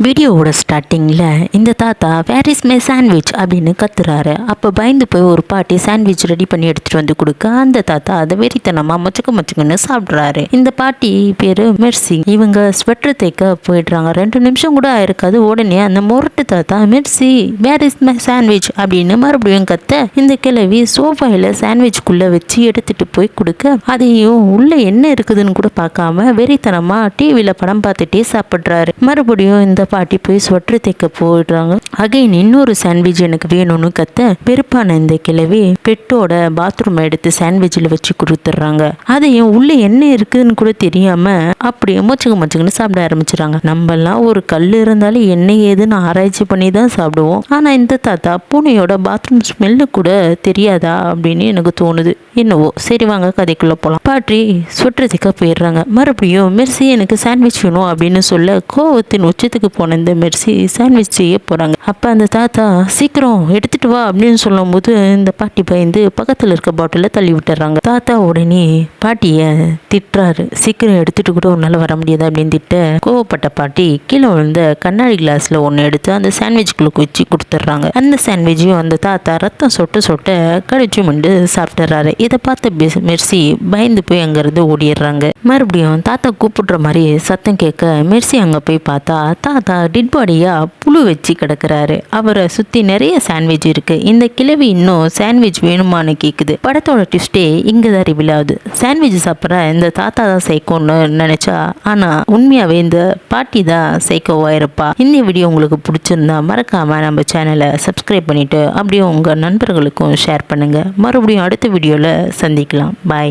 வீடியோவோட ஸ்டார்டிங்கில் இந்த தாத்தா வேர் இஸ் மை சாண்ட்விச் அப்படின்னு கத்துறாரு. அப்போ பயந்து போய் ஒரு பாட்டி சாண்ட்விச் ரெடி பண்ணி எடுத்துகிட்டு வந்து கொடுக்க அந்த தாத்தா அதை வெறித்தனமாக மச்சுக்குன்னு சாப்பிட்றாரு. இந்த பாட்டி பேர் மெர்சி. இவங்க ஸ்வெட்டர் தைக்க போயிடுறாங்க. 2 நிமிஷம் கூட ஆயிருக்காது. உடனே அந்த முரட்டு தாத்தா Mercy where is my sandwich அப்படின்னு மறுபடியும் கத்த இந்த கிழவி சோஃபாயில் சாண்ட்விச்குள்ளே வச்சு எடுத்துட்டு போய் கொடுக்க அதையும் உள்ள என்ன இருக்குதுன்னு கூட பார்க்காம வெறித்தனமாக டிவியில் படம் பார்த்துட்டே சாப்பிட்றாரு. மறுபடியும் இந்த பாட்டி போய் ஸ்வெட்டர் தைக்க போயிடுறாங்க. அகைன் இன்னொரு சாண்ட்விச் எனக்கு வேணும்னு கத்த பெருப்பான இந்த கிழவி பெட்டோட பாத்ரூம் எடுத்து சாண்ட்விச்சில் வச்சு கொடுத்துட்றாங்க. அதையும் உள்ள என்ன இருக்குதுன்னு கூட தெரியாம அப்படியே மொச்சுக்குன்னு சாப்பிட ஆரம்பிச்சிடறாங்க. நம்மலாம் ஒரு கல் இருந்தாலும் என்ன ஏதுன்னு ஆராய்ச்சி பண்ணி தான் சாப்பிடுவோம். ஆனா இந்த தாத்தா பூனையோட பாத்ரூம் ஸ்மெல்லு கூட தெரியாதா அப்படின்னு எனக்கு தோணுது. என்னவோ சரி வாங்க கதைக்குள்ள போலாம். பாட்டி ஸ்வெட்டர் தைக்க போயிடுறாங்க. மறுபடியும் மெர்சி எனக்கு சாண்ட்விச் வேணும் அப்படின்னு சொல்ல கோவத்தின் உச்சத்துக்கு போன இந்த மெர்சி சாண்ட்விச் செய்ய போறாங்க. அப்ப அந்த தாத்தா சீக்கிரம் எடுத்துட்டு வா அப்படின்னு சொல்லும் போது இந்த பாட்டி பயந்து பக்கத்துல இருக்க பாட்டில தள்ளி விட்டுறாங்க. தாத்தா உடனே பாட்டிய திட்டுறாரு. சீக்கிரம் எடுத்துட்டு கூட உன்னால வர முடியாது அப்படின்னு திட்ட கோவப்பட்ட பாட்டி கீழே விழுந்த கண்ணாடி கிளாஸ்ல ஒன்னு எடுத்து அந்த சாண்ட்விச்குள்ள வச்சு கொடுத்துட்றாங்க. அந்த சாண்ட்விச்சையும் அந்த தாத்தா ரத்தம் சொட்ட கடிச்சு மிண்டு சாப்பிட்டுறாரு. இதை பார்த்த மெர்சி பயந்து போய் அங்கிருந்து ஓடிடுறாங்க. மறுபடியும் தாத்தா கூப்பிடுற மாதிரி சத்தம் கேட்க மெர்சி அங்க போய் பார்த்தா தாத்தா டெட் பாடியா புழு வச்சு கிடக்குறாரு. அவரை சுத்தி நிறைய சாண்ட்விச் இருக்கு. இந்த கிழவி இன்னும் சாண்ட்விச் வேணுமான்னு கேக்குது. படத்தோட ட்விஸ்டே இங்கதான் ரிவீல் ஆகுது. சாண்ட்விச் சாப்பிட்ற இந்த தாத்தா தான் சைக்கோன்னு நினைச்சா ஆனா உண்மையாவே இந்த பாட்டி தான் சைக்கோவா இருப்பா. இந்த வீடியோ உங்களுக்கு பிடிச்சிருந்தா மறக்காம நம்ம சேனலை சப்ஸ்கிரைப் பண்ணிட்டு அப்படியே உங்க நண்பர்களுக்கும் ஷேர் பண்ணுங்க. மறுபடியும் அடுத்த வீடியோல சந்திக்கலாம். பாய்.